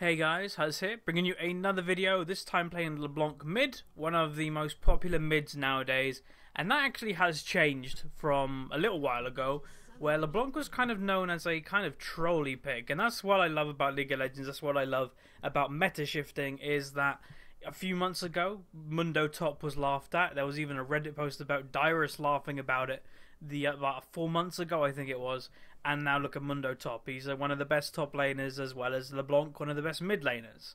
Hey guys, Huz here, bringing you another video, this time playing LeBlanc mid, one of the most popular mids nowadays, and that actually has changed from a little while ago, where LeBlanc was kind of known as a kind of trolly pick, and that's what I love about League of Legends, that's what I love about meta shifting, is that a few months ago, Mundo Top was laughed at. There was even a Reddit post about Dyrus laughing about it about 4 months ago, I think it was. And now look at Mundo Top. He's one of the best top laners, as well as LeBlanc, one of the best mid laners.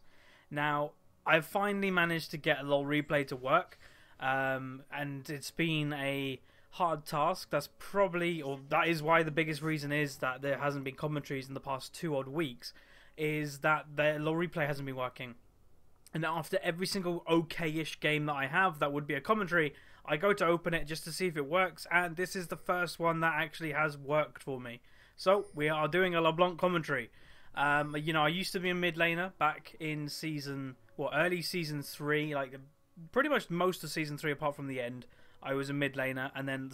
Now, I've finally managed to get LoLreplay to work, and it's been a hard task. That's probably, or that is why the biggest reason is that there hasn't been commentaries in the past 2 odd weeks, is that the LoLreplay hasn't been working. And after every single okay-ish game that I have that would be a commentary, I go to open it just to see if it works, and this is the first one that actually has worked for me. So, we are doing a LeBlanc commentary. I used to be a mid laner back in early season 3, like pretty much most of season 3 apart from the end, I was a mid laner, and then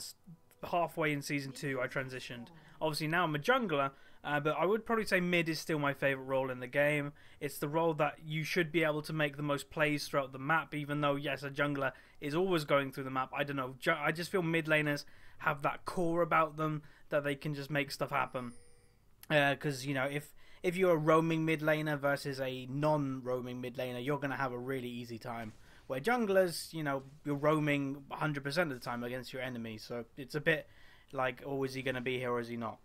halfway in season 2 I transitioned. Obviously now I'm a jungler, but I would probably say mid is still my favourite role in the game. It's the role that you should be able to make the most plays throughout the map, even though, yes, a jungler is always going through the map. I don't know, I just feel mid laners have that core about them that they can just make stuff happen. Because, if you're a roaming mid laner versus a non-roaming mid laner, you're going to have a really easy time. Where junglers, you're roaming 100% of the time against your enemy, so it's a bit like, oh, is he going to be here or is he not?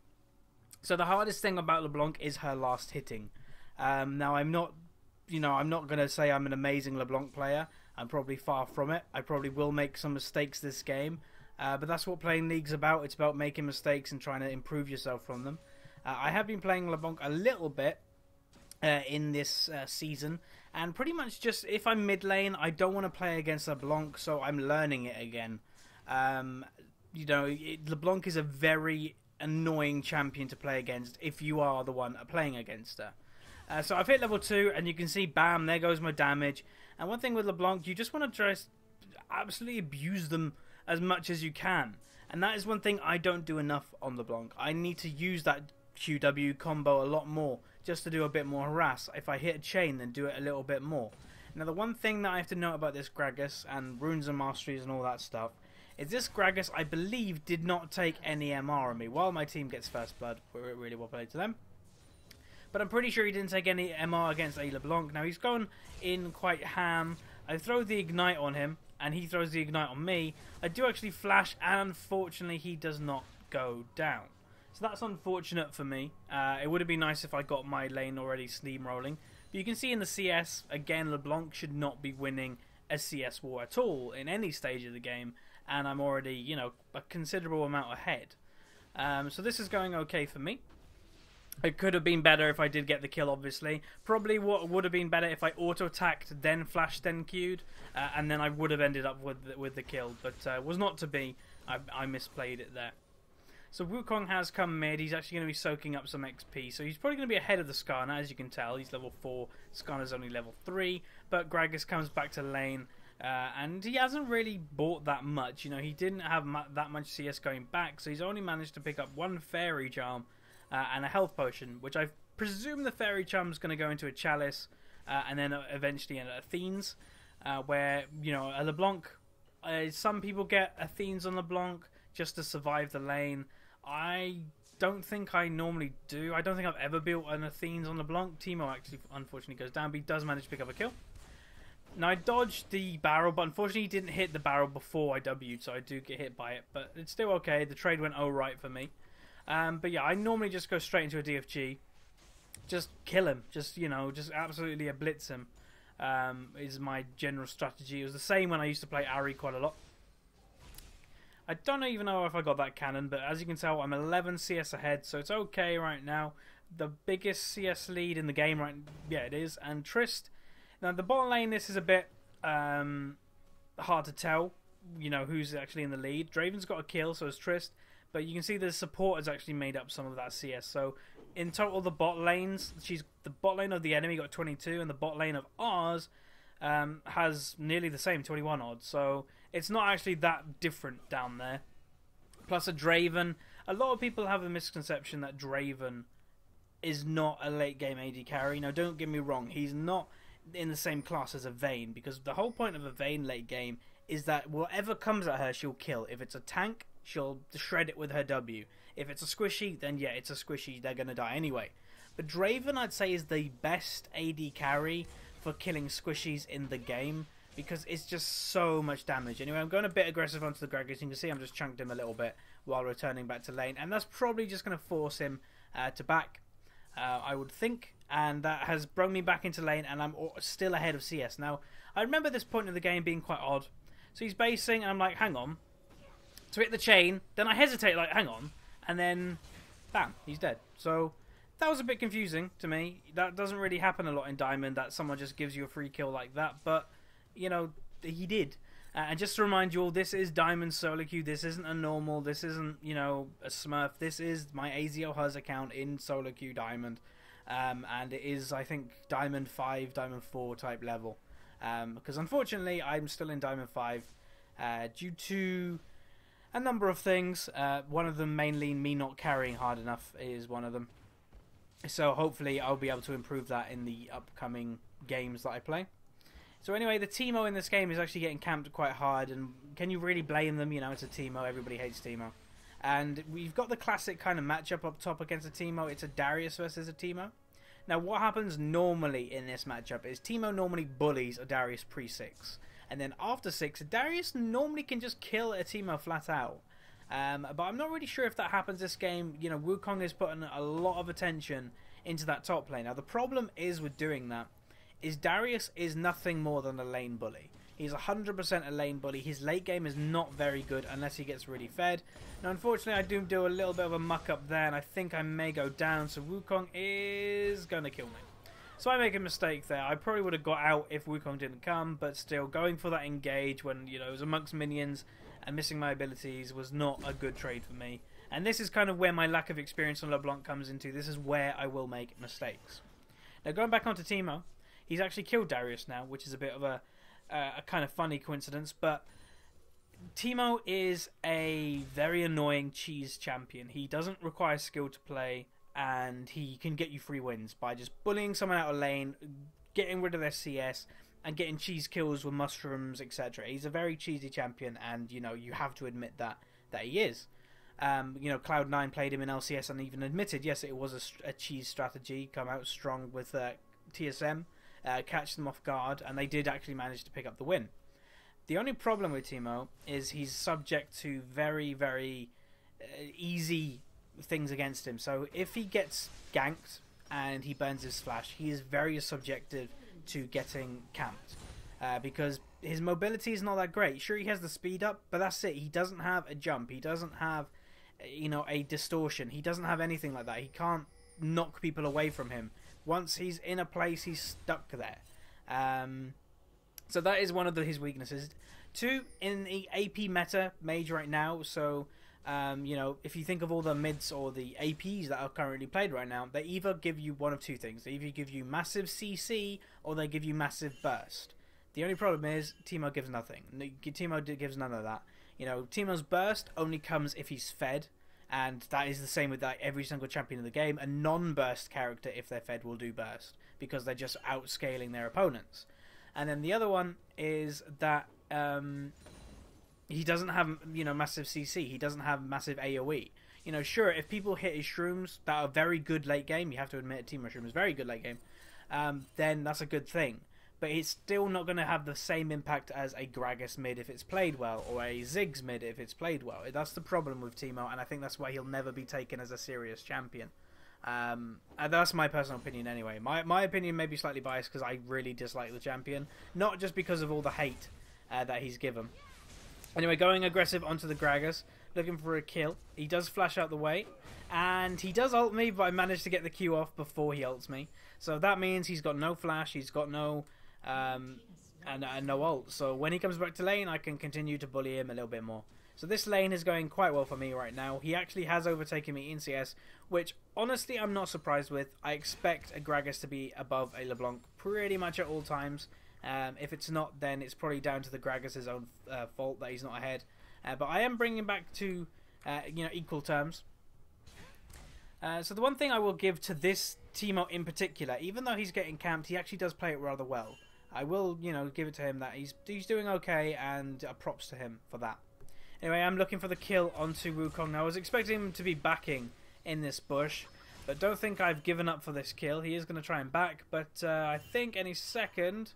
So the hardest thing about LeBlanc is her last hitting. Now I'm not going to say I'm an amazing LeBlanc player. I'm probably far from it. I probably will make some mistakes this game, but that's what playing League's about. It's about making mistakes and trying to improve yourself from them. I have been playing LeBlanc a little bit in this season, and pretty much just if I'm mid lane, I don't want to play against LeBlanc, so I'm learning it again. LeBlanc is a very annoying champion to play against if you are the one playing against her. So I've hit level 2, and you can see, bam, there goes my damage. And one thing with LeBlanc, you just want to just absolutely abuse them as much as you can. And that is one thing I don't do enough on LeBlanc. I need to use that QW combo a lot more, just to do a bit more harass. If I hit a chain, then do it a little bit more. Now, the one thing that I have to note about this Gragas and runes and masteries and all that stuff is this Gragas, I believe, did not take any MR on me. While my team gets first blood, we're really well played to them. But I'm pretty sure he didn't take any MR against a LeBlanc. Now, he's gone in quite ham. I throw the Ignite on him, and he throws the Ignite on me. I do actually flash, and unfortunately, he does not go down. So that's unfortunate for me. It would have been nice if I got my lane already steamrolling. But you can see in the CS, again, LeBlanc should not be winning a CS war at all in any stage of the game. And I'm already, a considerable amount ahead. So this is going okay for me. It could have been better if I did get the kill, obviously. Probably what would have been better if I auto-attacked, then flashed, then Q'd. And then I would have ended up with the kill. But was not to be. I misplayed it there. So Wukong has come mid. He's actually going to be soaking up some XP. So he's probably going to be ahead of the Skarner, as you can tell. He's level 4. Skarner's only level 3. But Gragas comes back to lane. And he hasn't really bought that much. He didn't have that much CS going back. So he's only managed to pick up 1 Fairy Charm and a health potion. Which I presume the Fairy Charm is going to go into a Chalice. And then eventually an Athene's. Where, a LeBlanc... some people get Athene's on LeBlanc just to survive the lane. I don't think I normally do. I don't think I've ever built an Athene's on LeBlanc. Teemo actually, unfortunately, goes down, but he does manage to pick up a kill. Now, I dodged the barrel, but unfortunately he didn't hit the barrel before I W'd, so I do get hit by it. But it's still okay. The trade went alright for me. But yeah, I normally just go straight into a DFG. Just kill him. Just absolutely blitz him. Is my general strategy. It was the same when I used to play Ari quite a lot. I don't even know if I got that cannon, but as you can tell, I'm 11 CS ahead, so it's okay right now. The biggest CS lead in the game, right? Yeah, it is. And Trist. Now, the bottom lane, this is a bit hard to tell, who's actually in the lead. Draven's got a kill, so is Trist. But you can see the support has actually made up some of that CS. So, in total, the bot lanes, the bot lane of the enemy got 22, and the bot lane of ours has nearly the same, 21 odds. So, it's not actually that different down there. Plus a Draven. A lot of people have a misconception that Draven is not a late game AD carry. Now, don't get me wrong, he's not in the same class as a Vayne, because the whole point of a Vayne late game is that whatever comes at her, she'll kill. If it's a tank, she'll shred it with her W. If it's a squishy, then yeah, it's a squishy. They're going to die anyway. But Draven, I'd say, is the best AD carry for killing squishies in the game, because it's just so much damage. Anyway, I'm going a bit aggressive onto the Gragas. You can see I'm just chunked him a little bit while returning back to lane, and that's probably just going to force him to back, I would think, and that has brought me back into lane, and I'm still ahead of CS. Now, I remember this point in the game being quite odd. So he's basing, and I'm like, hang on. To hit the chain, then I hesitate, like, hang on, and then, bam, he's dead. So that was a bit confusing to me. That doesn't really happen a lot in Diamond, that someone just gives you a free kill like that, but, you know, he did. And just to remind you all, this is Diamond solo queue. This isn't a normal, this isn't, you know, a Smurf. This is my AZO Huz account in solo queue Diamond. And it is, I think, Diamond 5, Diamond 4 type level. Because unfortunately, I'm still in Diamond 5 due to a number of things. One of them mainly me not carrying hard enough is one of them. So hopefully I'll be able to improve that in the upcoming games that I play. So anyway, the Teemo in this game is actually getting camped quite hard, and can you really blame them? You know, it's a Teemo, everybody hates Teemo. And we've got the classic kind of matchup up top against a Teemo. It's a Darius versus a Teemo. Now, what happens normally in this matchup is Teemo normally bullies a Darius pre-6. And then after 6, Darius normally can just kill a Teemo flat out. But I'm not really sure if that happens this game. You know, Wukong is putting a lot of attention into that top lane. Now, the problem is with doing that is Darius is nothing more than a lane bully. He's 100% a lane bully. His late game is not very good unless he gets really fed. Now, unfortunately, I do a little bit of a muck up there, and I think I may go down, so Wukong is going to kill me. So I make a mistake there. I probably would have got out if Wukong didn't come, but still, going for that engage when, you know, it was amongst minions and missing my abilities was not a good trade for me. And this is kind of where my lack of experience on LeBlanc comes into. This is where I will make mistakes. Now, going back onto Teemo, he's actually killed Darius now, which is a bit of a kind of funny coincidence, but Teemo is a very annoying cheese champion. He doesn't require skill to play, and he can get you free wins by just bullying someone out of lane, getting rid of their CS, and getting cheese kills with mushrooms, etc. He's a very cheesy champion, and you know, you have to admit that he is. You know, Cloud9 played him in LCS and even admitted, yes, it was a cheese strategy, come out strong with TSM. Catch them off guard, and they did actually manage to pick up the win. The only problem with Teemo is he's subject to very, very easy things against him. So if he gets ganked and he burns his flash, he is very subjective to getting camped. Because his mobility is not that great. Sure, he has the speed up, but that's it. He doesn't have a jump. He doesn't have, you know, a distortion. He doesn't have anything like that. He can't knock people away from him. Once he's in a place, he's stuck there. So that is one of his weaknesses. 2, in the AP meta mage right now, so, you know, if you think of all the mids or the APs that are currently played right now, they either give you one of two things. They either give you massive CC, or they give you massive burst. The only problem is, Teemo gives nothing. Teemo gives none of that. You know, Teemo's burst only comes if he's fed. And that is the same with like every single champion in the game. A non-burst character, if they're fed, will do burst, because they're just outscaling their opponents. And then the other one is that he doesn't have, you know, massive CC. He doesn't have massive AoE. You know, sure, if people hit his shrooms that are very good late game, you have to admit Teemo Shroom is very good late game, then that's a good thing. But it's still not going to have the same impact as a Gragas mid if it's played well, or a Ziggs mid if it's played well. That's the problem with Teemo, and I think that's why he'll never be taken as a serious champion. And that's my personal opinion anyway. My opinion may be slightly biased because I really dislike the champion, not just because of all the hate that he's given. Anyway, going aggressive onto the Gragas, looking for a kill. He does flash out the way, and he does ult me, but I managed to get the Q off before he ults me. So that means he's got no flash, he's got no... and no ult. So when he comes back to lane, I can continue to bully him a little bit more. So this lane is going quite well for me right now. He actually has overtaken me in CS, which honestly I'm not surprised with. I expect a Gragas to be above a LeBlanc pretty much at all times. If it's not, then it's probably down to the Gragas' own fault that he's not ahead. But I am bringing him back to you know, equal terms. So the one thing I will give to this Teemo in particular, even though he's getting camped, he actually does play it rather well. I will, give it to him that he's doing okay, and props to him for that. Anyway, I'm looking for the kill onto Wukong. Now, I was expecting him to be backing in this bush, but don't think I've given up for this kill. He is going to try and back, but I think any second,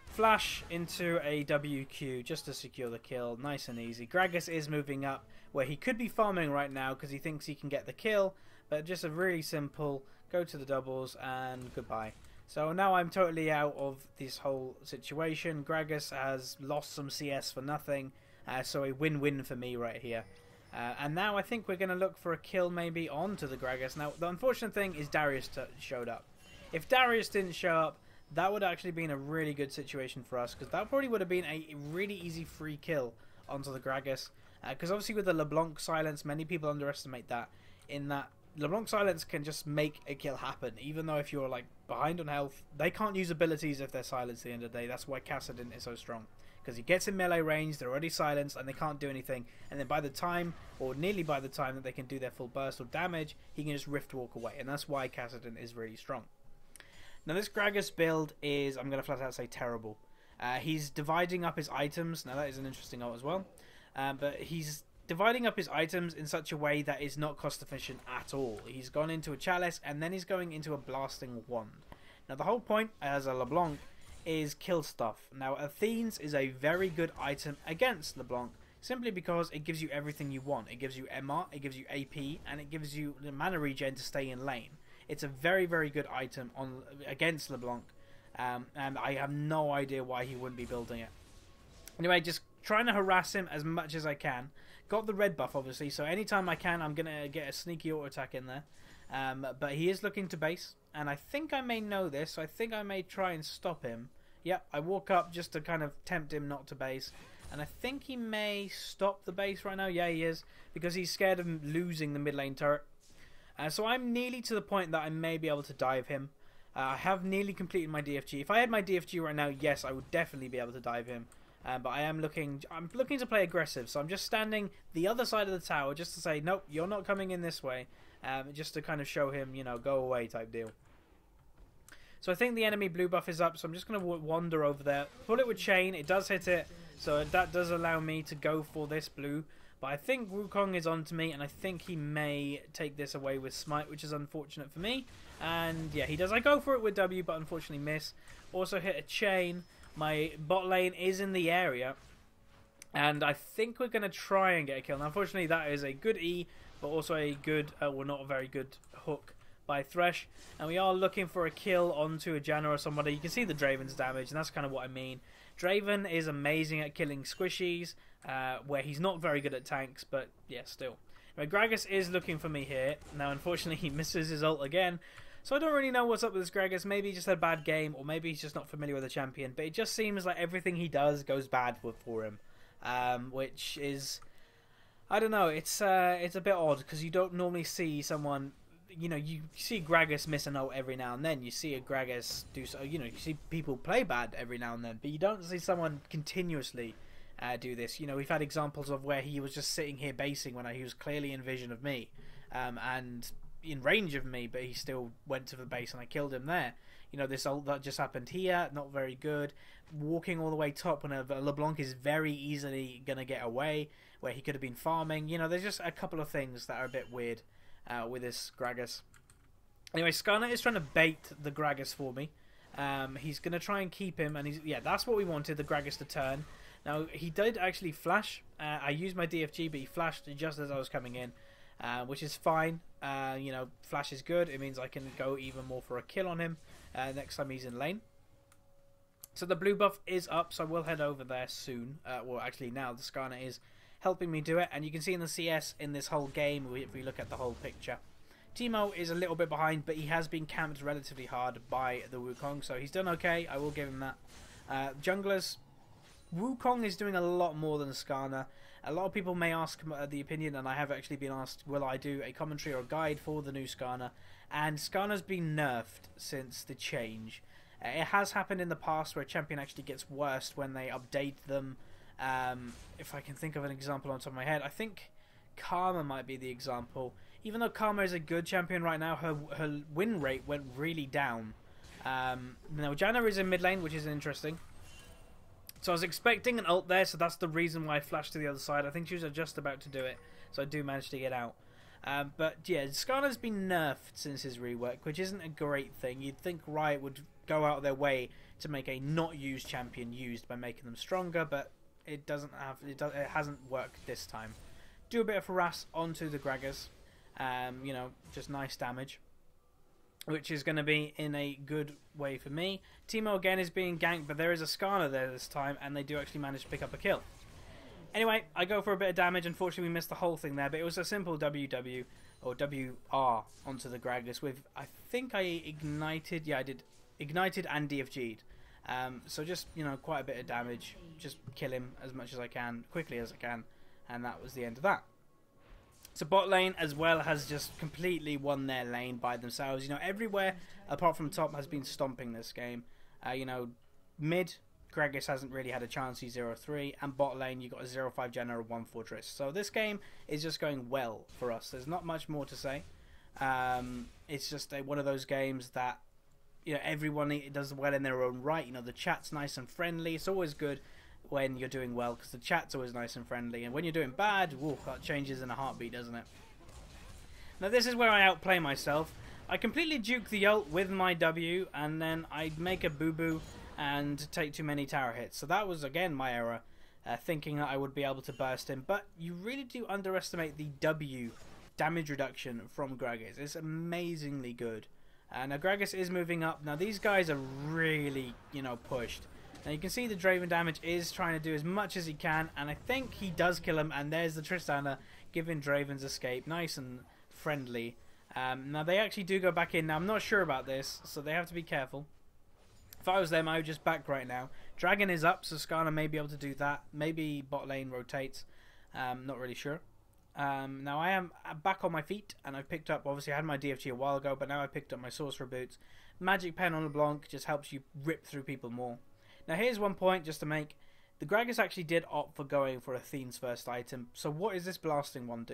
flash into a WQ just to secure the kill. Nice and easy. Gragas is moving up where he could be farming right now because he thinks he can get the kill, but just a really simple go to the doubles and goodbye. So now I'm totally out of this whole situation. Gragas has lost some CS for nothing, so a win-win for me right here. And now I think we're going to look for a kill maybe onto the Gragas. Now, the unfortunate thing is Darius showed up. If Darius didn't show up, that would actually been a really good situation for us, because that probably would have been a really easy free kill onto the Gragas. Because obviously with the LeBlanc silence, many people underestimate that, in that LeBlanc silence can just make a kill happen, even though if you're like behind on health, they can't use abilities if they're silenced at the end of the day. That's why Kassadin is so strong, because he gets in melee range, they're already silenced and they can't do anything, and then by the time, or nearly by the time that they can do their full burst or damage, he can just rift walk away, and that's why Kassadin is really strong. Now this Gragas build is, I'm going to flat out say, terrible. He's dividing up his items. Now that is an interesting ult as well, but he's dividing up his items in such a way that is not cost efficient at all. He's gone into a chalice and then he's going into a blasting wand. Now the whole point as a LeBlanc is kill stuff. Now Athene's is a very good item against LeBlanc, simply because it gives you everything you want. It gives you MR, it gives you AP, and it gives you the mana regen to stay in lane. It's a very, very good item against LeBlanc, and I have no idea why he wouldn't be building it. Anyway, just trying to harass him as much as I can. Got the red buff, obviously, so anytime I can, I'm going to get a sneaky auto attack in there. But he is looking to base, and I think I may know this, so I think I may try and stop him. Yep, I walk up just to kind of tempt him not to base, and I think he may stop the base right now. Yeah, he is, because he's scared of losing the mid lane turret. So I'm nearly to the point that I may be able to dive him. I have nearly completed my DFG. If I had my DFG right now, yes, I would definitely be able to dive him. But I'm looking to play aggressive, so I'm just standing the other side of the tower just to say, nope, you're not coming in this way, just to kind of show him, go away type deal. So I think the enemy blue buff is up, so I'm just going to wander over there. Pull it with chain, it does hit it, so that does allow me to go for this blue. But I think Wukong is onto me, and I think he may take this away with Smite, which is unfortunate for me. And yeah, he does. I go for it with W, but unfortunately miss. Also hit a chain. My bot lane is in the area, and I think we're going to try and get a kill. Now, unfortunately, that is a good E, but also a good, well, not a very good hook by Thresh. And we are looking for a kill onto a Janna or somebody. You can see the Draven's damage, and that's kind of what I mean. Draven is amazing at killing squishies, where he's not very good at tanks, but yeah, still. Anyway, Gragas is looking for me here. Now, unfortunately, he misses his ult again. So I don't really know what's up with this Gragas. Maybe he just had a bad game, or maybe he's just not familiar with the champion. But it just seems like everything he does goes bad for him, which is, I don't know. It's a bit odd, because you don't normally see someone. You see Gragas miss an ult every now and then. You see a Gragas do so. You see people play bad every now and then, but you don't see someone continuously do this. We've had examples of where he was just sitting here basing when he was clearly in vision of me, and in range of me, but he still went to the base and I killed him there. This ult that just happened here, not very good. Walking all the way top when a LeBlanc is very easily going to get away, where he could have been farming. There's just a couple of things that are a bit weird with this Gragas. Anyway, Skarner is trying to bait the Gragas for me. He's going to try and keep him, and that's what we wanted, the Gragas to turn. Now, he did actually flash. I used my DFG, but he flashed just as I was coming in, which is fine. Flash is good. It means I can go even more for a kill on him next time he's in lane. So the blue buff is up, so I will head over there soon. Well, actually now the Skarner is helping me do it, and you can see in the CS in this whole game, if we look at the whole picture, Teemo is a little bit behind, but he has been camped relatively hard by the Wukong, so he's done okay. I will give him that. Junglers, Wukong is doing a lot more than Skarner. A lot of people may ask the opinion, and I have actually been asked, will I do a commentary or a guide for the new Skarner? And Skarner's been nerfed since the change. It has happened in the past where a champion actually gets worse when they update them. If I can think of an example on top of my head, I think Karma might be the example. even though Karma is a good champion right now, her win rate went really down. Now Janna is in mid lane, which is interesting. So I was expecting an ult there, so that's the reason why I flashed to the other side. I think she was just about to do it, so I do manage to get out. But yeah, Skarner's been nerfed since his rework, which isn't a great thing. You'd think Riot would go out of their way to make a not used champion used by making them stronger, but it hasn't worked this time. Do a bit of harass onto the Gragas, you know, just nice damage, which is going to be in a good way for me. Teemo again is being ganked, but there is a Skarner there this time, and they do actually manage to pick up a kill. Anyway, I go for a bit of damage. Unfortunately, we missed the whole thing there, but it was a simple WW or WR onto the Gragas with, I think I ignited, yeah, I did, ignited and DFG'd. So just, you know, quite a bit of damage. Just kill him as much as I can, quickly as I can, and that was the end of that. So bot lane as well has just completely won their lane by themselves. You know, everywhere apart from top has been stomping this game. You know, mid, Gragas hasn't really had a chance. He's 0-3, and bot lane you got a 0-5 Janna or 1 Fortress. So this game is just going well for us. There's not much more to say. It's just one of those games that, you know, everyone does well in their own right. You know, the chat's nice and friendly. It's always good when you're doing well, because the chat's always nice and friendly, and when you're doing bad, woo, that changes in a heartbeat, doesn't it? Now this is where I outplay myself. I completely duke the ult with my W, and then I make a boo-boo and take too many tower hits. So that was again my error, thinking that I would be able to burst him, but you really do underestimate the W damage reduction from Gragas. It's amazingly good. Now Gragas is moving up. Now these guys are really, you know, pushed. Now you can see the Draven damage is trying to do as much as he can, and I think he does kill him, and there's the Tristana giving Draven's escape. Nice and friendly. Now they actually do go back in. Now I'm not sure about this, so they have to be careful. If I was them, I would just back right now. Dragon is up, so Skarner may be able to do that. Maybe bot lane rotates. Not really sure. Now I am back on my feet, and I've picked up, obviously I had my DFG a while ago, but now I picked up my Sorcerer Boots. Magic Pen on LeBlanc just helps you rip through people more. Now here's one point just to make. The Gragas actually did opt for going for Athene's first item. So what is this blasting one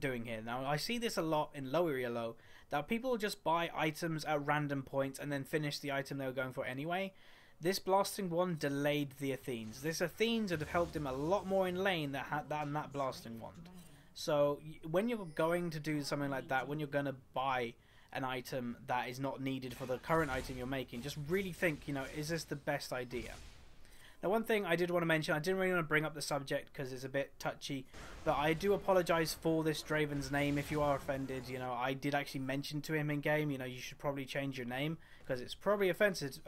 doing here? Now I see this a lot in low area low, that people just buy items at random points and then finish the item they were going for anyway. This blasting one delayed the Athenes. This Athenes would have helped him a lot more in lane than that blasting wand. So when you're going to do something like that, when you're going to buy an item that is not needed for the current item you're making, just really think, you know, is this the best idea? Now one thing I did want to mention, I didn't really want to bring up the subject because it's a bit touchy, but I do apologise for this Draven's name if you are offended. You know, I did actually mention to him in game, you know, you should probably change your name because it's probably offensive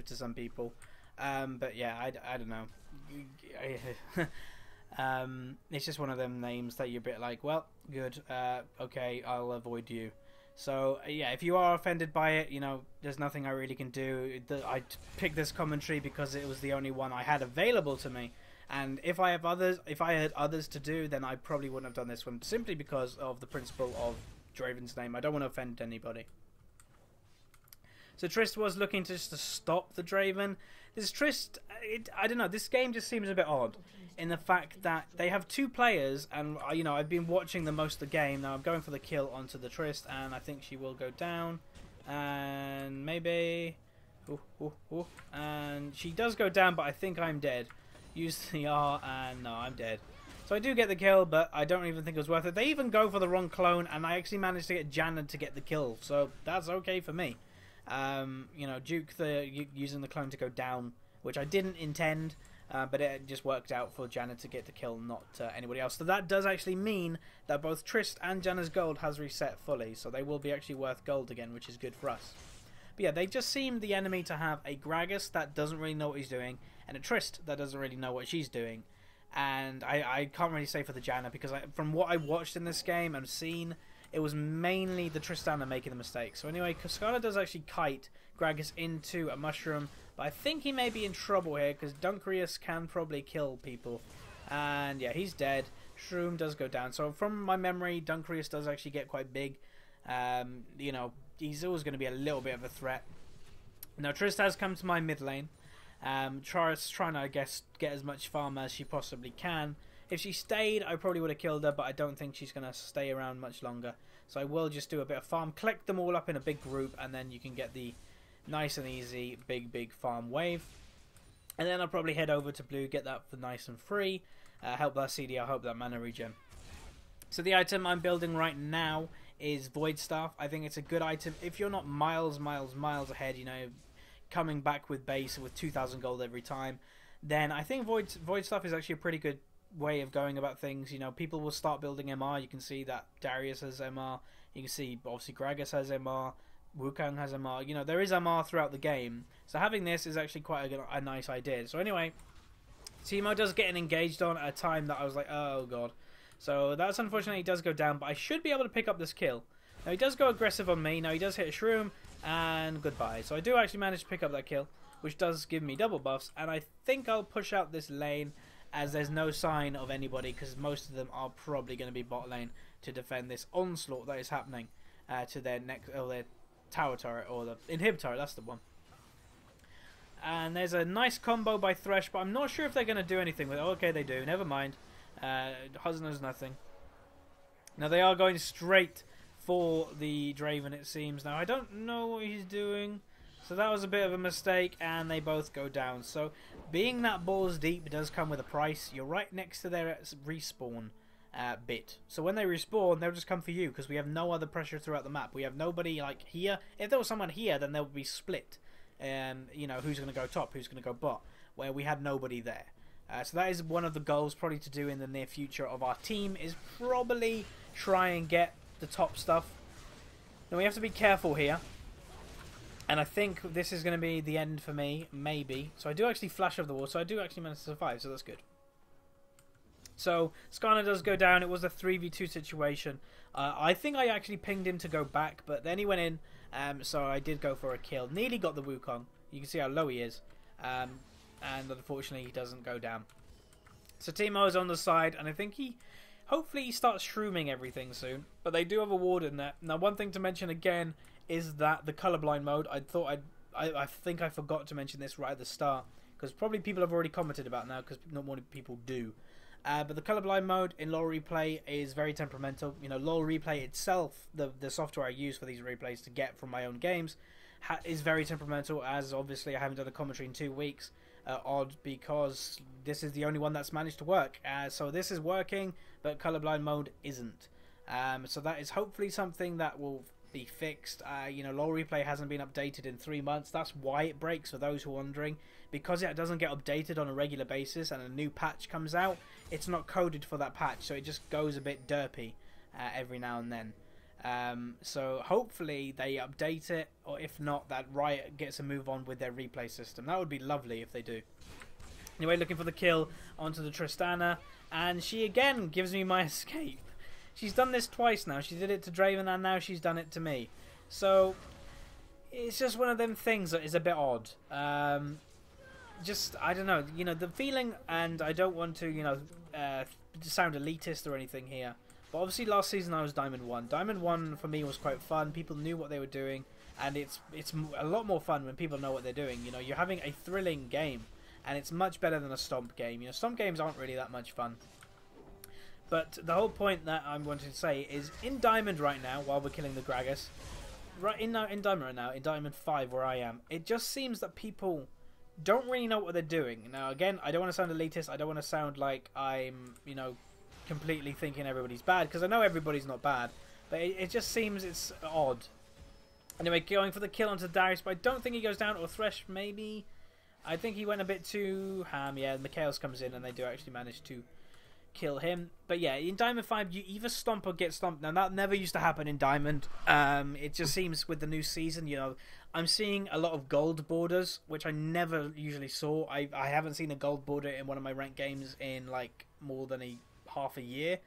to some people. But yeah, I don't know. It's just one of them names that you're a bit like, well, good, okay, I'll avoid you. So yeah, if you are offended by it, you know, there's nothing I really can do. I picked this commentary because it was the only one I had available to me, and if I had others to do, then I probably wouldn't have done this one, simply because of the principle of Draven's name. I don't want to offend anybody. So Trist was looking to stop the Draven. This Trist, I don't know, this game just seems a bit odd in the fact that they have two players, and you know, I've been watching the most of the game. Now I'm going for the kill onto the Trist, and I think she will go down, and maybe, and she does go down, but I think I'm dead. Use the R, and no, I'm dead. So I do get the kill, but I don't even think it was worth it. They even go for the wrong clone, and I actually managed to get Janna to get the kill, so that's okay for me. You know, Duke using the clone to go down, which I didn't intend, but it just worked out for Janna to get the kill, not anybody else. So that does actually mean that both Trist and Janna's gold has reset fully, so they will be actually worth gold again, which is good for us. But yeah, they just seem the enemy to have a Gragas that doesn't really know what he's doing, and a Trist that doesn't really know what she's doing. And I can't really say for the Janna, because from what I watched in this game and seen, it was mainly the Tristana making the mistake. So anyway, Cascada does actually kite Gragas into a mushroom, but I think he may be in trouble here because Dunkrius can probably kill people. And yeah, he's dead. Shroom does go down. So from my memory, Dunkrius does actually get quite big. You know, he's always going to be a little bit of a threat. Now Trist has come to my mid lane. Trying to, I guess, get as much farm as she possibly can. If she stayed, I probably would have killed her, but I don't think she's going to stay around much longer. So I will just do a bit of farm, collect them all up in a big group, and then you can get the nice and easy big farm wave. And then I'll probably head over to blue, get that for nice and free, help that CDR, help that mana regen. So the item I'm building right now is Void Staff. I think it's a good item if you're not miles ahead, you know, coming back with base with 2,000 gold every time. Then I think Void Staff is actually a pretty good way of going about things. You know, people will start building MR. You can see that Darius has MR. You can see obviously Gragas has MR. Wukong has MR. You know, there is MR throughout the game. So having this is actually quite a nice idea. So anyway, Teemo does get engaged on at a time that I was like, oh god. So that's unfortunately he does go down, but I should be able to pick up this kill. Now he does go aggressive on me. Now he does hit a shroom, and goodbye. So I do actually manage to pick up that kill, which does give me double buffs, and I think I'll push out this lane as there's no sign of anybody, because most of them are probably going to be bot lane to defend this onslaught that is happening to their next, or their tower turret, or the inhib turret, that's the one. And there's a nice combo by Thresh, but I'm not sure if they're going to do anything with it. Oh, okay, they do, never mind. Huzz knows nothing. Now they are going straight for the Draven, it seems. Now I don't know what he's doing, so that was a bit of a mistake, and they both go down. So being that balls deep does come with a price. You're right next to their respawn bit, so when they respawn they'll just come for you, because we have no other pressure throughout the map. We have nobody like here. If there was someone here, then they would be split, you know, who's going to go top, who's going to go bot, where we had nobody there. So that is one of the goals probably to do in the near future of our team, is probably try and get the top stuff. Now we have to be careful here, and I think this is going to be the end for me, maybe. So I do actually flash over the wall, so I do actually manage to survive, so that's good. So Skarner does go down. It was a 3v2 situation. I think I actually pinged him to go back, but then he went in, so I did go for a kill. Nearly got the Wukong. You can see how low he is. And unfortunately he doesn't go down. So Teemo is on the side, and I think hopefully he starts shrooming everything soon. But they do have a ward in there. Now one thing to mention again is that the colorblind mode, I think I forgot to mention this right at the start, because probably people have already commented about it now, because not many people do. But the colorblind mode in LoLreplay is very temperamental. You know, LoLreplay itself, the software I use for these replays to get from my own games, is very temperamental, as obviously I haven't done a commentary in 2 weeks. Odd, because this is the only one that's managed to work. So this is working, but colorblind mode isn't. So that is hopefully something that will be fixed. You know, LoLreplay hasn't been updated in 3 months. That's why it breaks, for those who are wondering. Because it doesn't get updated on a regular basis and a new patch comes out, it's not coded for that patch, so it just goes a bit derpy every now and then. So hopefully they update it, or if not, that Riot gets a move on with their replay system. That would be lovely if they do. Anyway, looking for the kill onto the Tristana, and she again gives me my escape. She's done this twice now. She did it to Draven, and now she's done it to me. So it's just one of them things that is a bit odd. Just, I don't know, you know, the feeling, and I don't want to, you know, sound elitist or anything here, but obviously last season I was Diamond 1. Diamond 1 for me was quite fun. People knew what they were doing, and it's a lot more fun when people know what they're doing. You know, you're having a thrilling game, and it's much better than a Stomp game. You know, Stomp games aren't really that much fun. But the whole point that I'm wanting to say is, in Diamond right now, while we're killing the Gragas, in Diamond right now, in Diamond 5 where I am, it just seems that people don't really know what they're doing. Now, again, I don't want to sound elitist. I don't want to sound like I'm, you know, completely thinking everybody's bad, because I know everybody's not bad, but it just seems it's odd. Anyway, going for the kill onto Darius, but I don't think he goes down, or Thresh maybe. I think he went a bit too ham. Yeah, Mikhails comes in and they do actually manage to kill him. But yeah, in Diamond 5 you either stomp or get stomped. Now that never used to happen in Diamond. It just seems with the new season, you know, I'm seeing a lot of gold borders, which I never usually saw. I haven't seen a gold border in one of my ranked games in like more than half a year.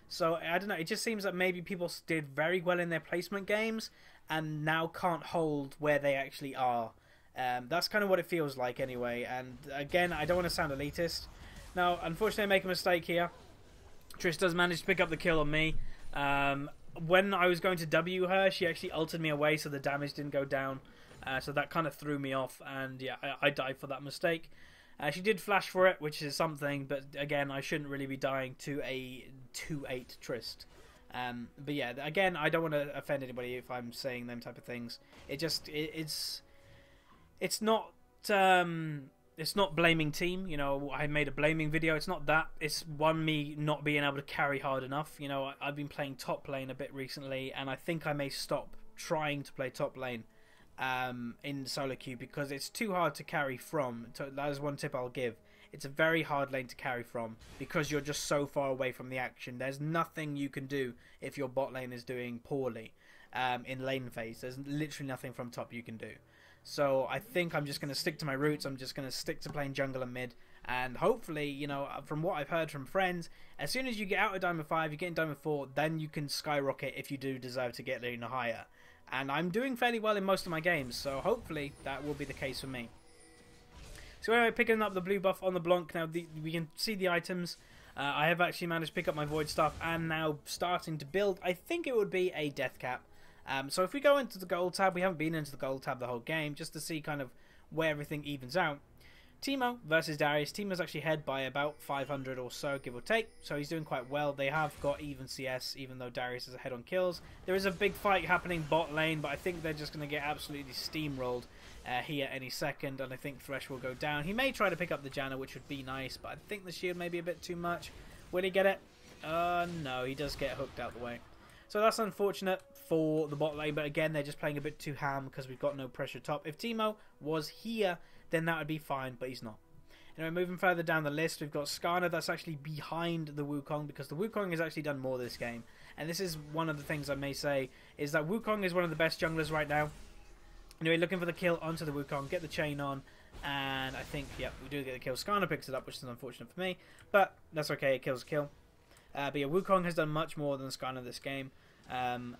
So I don't know, it just seems that maybe people did very well in their placement games and now can't hold where they actually are. That's kind of what it feels like anyway. And again, I don't want to sound elitist. Now, unfortunately, I make a mistake here. Trish does manage to pick up the kill on me. When I was going to W her, she actually ulted me away, so the damage didn't go down. So that kind of threw me off, and yeah, I died for that mistake. She did flash for it, which is something, but again, I shouldn't really be dying to a 2-8 Trist. But yeah, again, I don't want to offend anybody if I'm saying them type of things. It's not it's not blaming team. You know, I made a blaming video. It's not that. It's me not being able to carry hard enough. You know, I've been playing top lane a bit recently, and I think I may stop trying to play top lane in solo queue because it's too hard to carry from. That is one tip I'll give. It's a very hard lane to carry from because you're just so far away from the action. There's nothing you can do if your bot lane is doing poorly in lane phase. There's literally nothing from top you can do. So I think I'm just going to stick to my roots. I'm just going to stick to playing jungle and mid. And hopefully, you know, from what I've heard from friends, as soon as you get out of Diamond 5, you get in Diamond 4, then you can skyrocket if you do deserve to get even higher. And I'm doing fairly well in most of my games, so hopefully that will be the case for me. So anyway, picking up the blue buff on the LeBlanc. Now we can see the items. I have actually managed to pick up my void stuff and now starting to build. I think it would be a death cap. So if we go into the gold tab, we haven't been into the gold tab the whole game, just to see kind of where everything evens out. Teemo versus Darius. Teemo's actually ahead by about 500 or so, give or take. So he's doing quite well. They have got even CS, even though Darius is ahead on kills. There is a big fight happening bot lane, but I think they're just going to get absolutely steamrolled here any second. And I think Thresh will go down. He may try to pick up the Janna, which would be nice, but I think the shield may be a bit too much. Will he get it? No, he does get hooked out the way. So that's unfortunate for the bot lane, but again, they're just playing a bit too ham because we've got no pressure top. If Teemo was here, then that would be fine, but he's not. Anyway, moving further down the list, we've got Skarner that's actually behind the Wukong because the Wukong has actually done more this game. And this is one of the things I may say, is that Wukong is one of the best junglers right now. Anyway, looking for the kill onto the Wukong, get the chain on, and I think, yep, we do get the kill. Skarner picks it up, which is unfortunate for me, but that's okay, it kills a kill. But yeah, Wukong has done much more than Skarner this game. And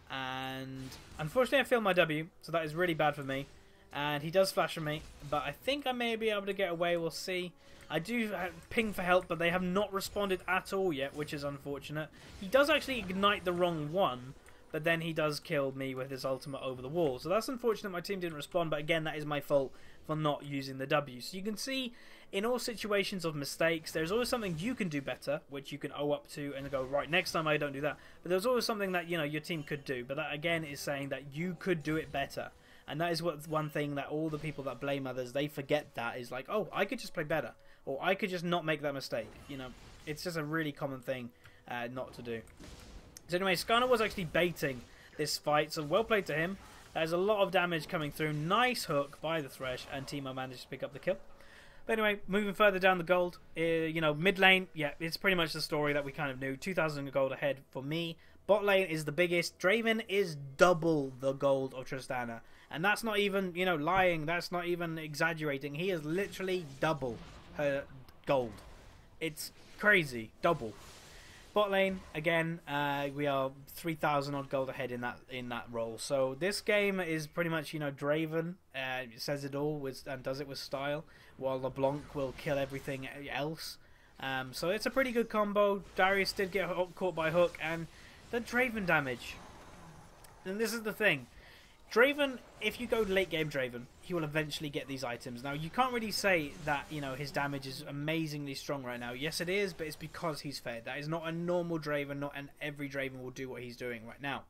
unfortunately I failed my W, so that is really bad for me. And he does flash on me, but I think I may be able to get away, we'll see. I do ping for help, but they have not responded at all yet, which is unfortunate. He does actually ignite the wrong one, but then he does kill me with his ultimate over the wall. So that's unfortunate my team didn't respond, but again, that is my fault for not using the W. So you can see, in all situations of mistakes, there's always something you can do better, which you can owe up to and go, right, next time I don't do that. But there's always something that, you know, your team could do. But that, again, is saying that you could do it better. And that is one thing that all the people that blame others, they forget that, is like, oh, I could just play better. Or I could just not make that mistake. You know, it's just a really common thing not to do. So anyway, Skarner was actually baiting this fight, so well played to him. There's a lot of damage coming through. Nice hook by the Thresh, and Teemo managed to pick up the kill. But anyway, moving further down the gold, you know, mid lane, yeah, it's pretty much the story that we kind of knew. 2,000 gold ahead for me. Bot lane is the biggest. Draven is double the gold of Tristana. And that's not even, you know, lying. That's not even exaggerating. He is literally double her gold. It's crazy. Double. Bot lane, again, we are 3,000 odd gold ahead in that role. So this game is pretty much, you know, Draven says it all and does it with style, while LeBlanc will kill everything else. So it's a pretty good combo. Darius did get caught by hook, and the Draven damage. And this is the thing. Draven, if you go late game Draven, he will eventually get these items. Now, you can't really say that, you know, his damage is amazingly strong right now. Yes, it is, but it's because he's fed. That is not a normal Draven, and every Draven will do what he's doing right now.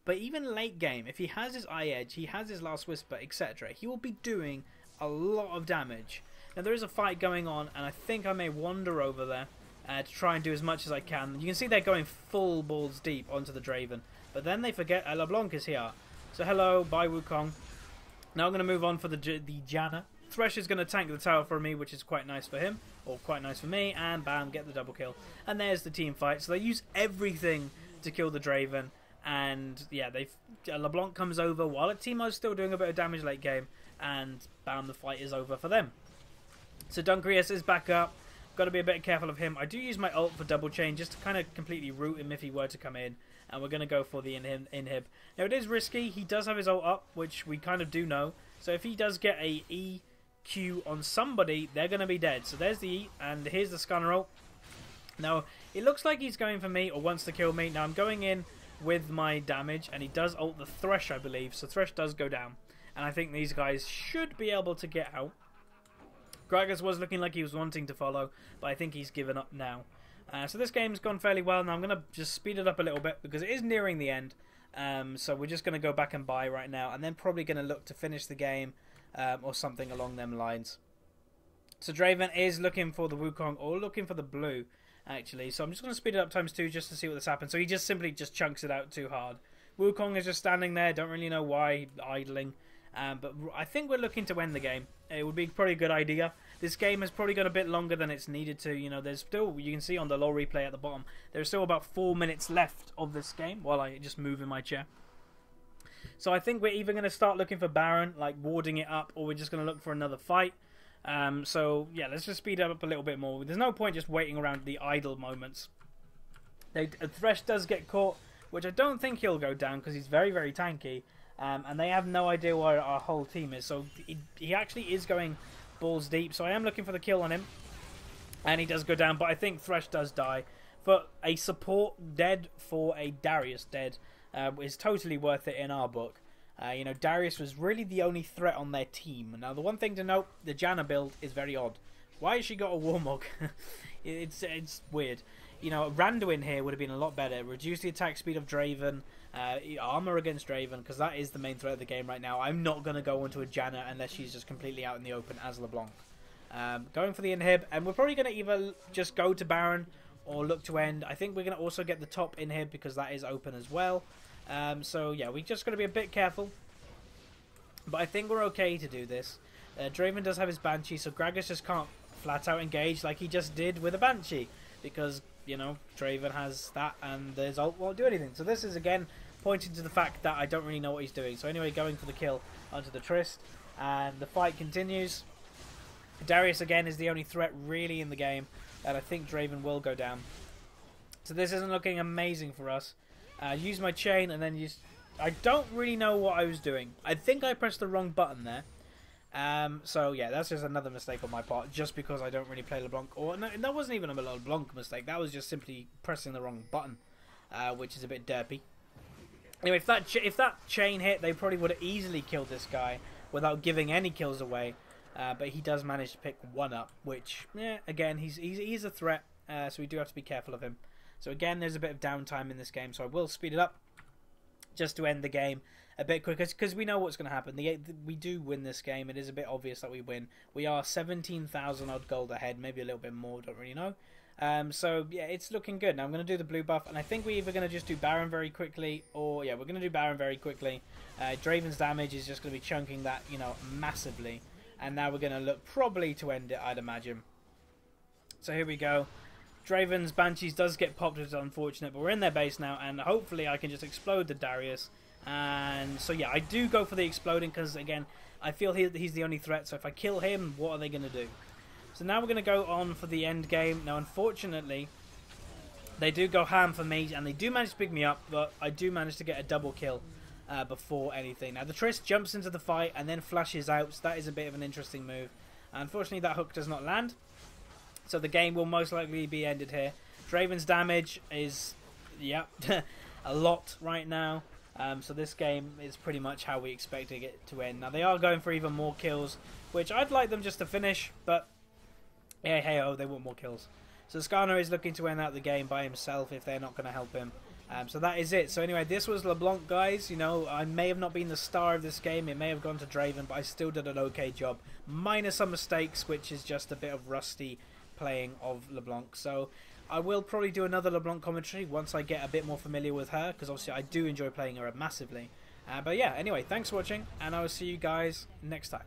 But even late game, if he has his Eye Edge, he has his Last Whisper, etc., he will be doing a lot of damage. Now, there is a fight going on, and I think I may wander over there to try and do as much as I can. You can see they're going full balls deep onto the Draven, but then they forget LeBlanc is here. So hello, bye Wukong. Now I'm going to move on for the Janna. Thresh is going to tank the tower for me, which is quite nice for him, or quite nice for me, and bam, get the double kill. And there's the team fight. So they use everything to kill the Draven, and yeah, LeBlanc comes over while Teemo's still doing a bit of damage late game, and bam, the fight is over for them. So Dunkrius is back up. Got to be a bit careful of him. I do use my ult for double chain just to kind of completely root him if he were to come in. And we're going to go for the inhib. Now, it is risky. He does have his ult up, which we kind of do know. So if he does get a EQ on somebody, they're going to be dead. So there's the E, and here's the Skarner ult. Now, it looks like he's going for me or wants to kill me. Now, I'm going in with my damage, and he does ult the Thresh, I believe. So Thresh does go down. And I think these guys should be able to get out. Gragas was looking like he was wanting to follow, but I think he's given up now. So this game's gone fairly well. Now I'm going to just speed it up a little bit because it is nearing the end. So we're just going to go back and buy right now, and then probably going to look to finish the game or something along them lines. So Draven is looking for the Wukong or looking for the blue, actually. So I'm just going to speed it up ×2 just to see what this happens. So he just simply chunks it out too hard. Wukong is just standing there. Don't really know why, idling. But I think we're looking to win the game. It would be probably a good idea. This game has probably gone a bit longer than it's needed to. You know, there's still, you can see on the LoLreplay at the bottom, there's still about 4 minutes left of this game while I just move in my chair. So I think we're either going to start looking for Baron, like warding it up, or we're just going to look for another fight. So yeah, let's just speed up a little bit more. There's no point just waiting around the idle moments. Thresh does get caught, which I don't think he'll go down because he's very, very tanky. And they have no idea where our whole team is. So he actually is going balls deep. So I am looking for the kill on him. And he does go down. But I think Thresh does die. For a support dead for a Darius dead is totally worth it in our book. You know, Darius was really the only threat on their team. Now, the one thing to note, the Janna build is very odd. Why has she got a Warmog? it's weird. You know, Randuin here would have been a lot better. Reduce the attack speed of Draven. Armor against Draven, because that is the main threat of the game right now. I'm not going to go into a Janna unless she's just completely out in the open as LeBlanc. Going for the inhib, and we're probably going to either just go to Baron or look to end. I think we're going to also get the top inhib because that is open as well. So yeah, we just got to be a bit careful. But I think we're okay to do this. Draven does have his Banshee, so Gragas just can't flat out engage like he just did with a Banshee. Because, you know, Draven has that and his ult won't do anything. So this is, again, pointing to the fact that I don't really know what he's doing. So anyway, going for the kill onto the Trist. And the fight continues. Darius, again, is the only threat really in the game. And I think Draven will go down. So this isn't looking amazing for us. Use my chain and then use... I don't really know what I was doing. I think I pressed the wrong button there. So yeah, that's just another mistake on my part, just because I don't really play LeBlanc. Or no, that wasn't even a LeBlanc mistake. That was just simply pressing the wrong button, which is a bit derpy. Anyway, if that chain hit, they probably would have easily killed this guy without giving any kills away. But he does manage to pick one up, which, yeah, again, he's a threat, so we do have to be careful of him. So again, there's a bit of downtime in this game, so I will speed it up just to end the game a bit quicker, because we know what's going to happen. We do win this game. It is a bit obvious that we win. We are 17,000 odd gold ahead, maybe a little bit more, don't really know. So yeah, it's looking good. Now I'm going to do the blue buff, and I think we're either going to just do Baron very quickly, or yeah, we're going to do Baron very quickly. Draven's damage is just going to be chunking that, you know, massively. And now we're going to look probably to end it, I'd imagine. So here we go. Draven's Banshees does get popped, which is unfortunate, but we're in their base now, and hopefully I can just explode the Darius. And so yeah, I do go for the exploding, because again, I feel he's the only threat, so if I kill him, what are they going to do? So now we're going to go on for the end game. Now unfortunately, they do go ham for me, and they do manage to pick me up, but I do manage to get a double kill before anything. Now the Trist jumps into the fight and then flashes out, so that is a bit of an interesting move. Unfortunately, that hook does not land, so the game will most likely be ended here. Draven's damage is, yep, a lot right now. So this game is pretty much how we expected it to end. Now they are going for even more kills, which I'd like them just to finish, but yeah, hey oh, they want more kills. So Skarner is looking to end out the game by himself if they're not going to help him. So that is it. So anyway, this was LeBlanc, guys. You know, I may have not been the star of this game. It may have gone to Draven, but I still did an okay job. Minus some mistakes, which is just a bit of rusty playing of LeBlanc. So I will probably do another LeBlanc commentary once I get a bit more familiar with her, because obviously I do enjoy playing her massively. But yeah, anyway, thanks for watching, and I will see you guys next time.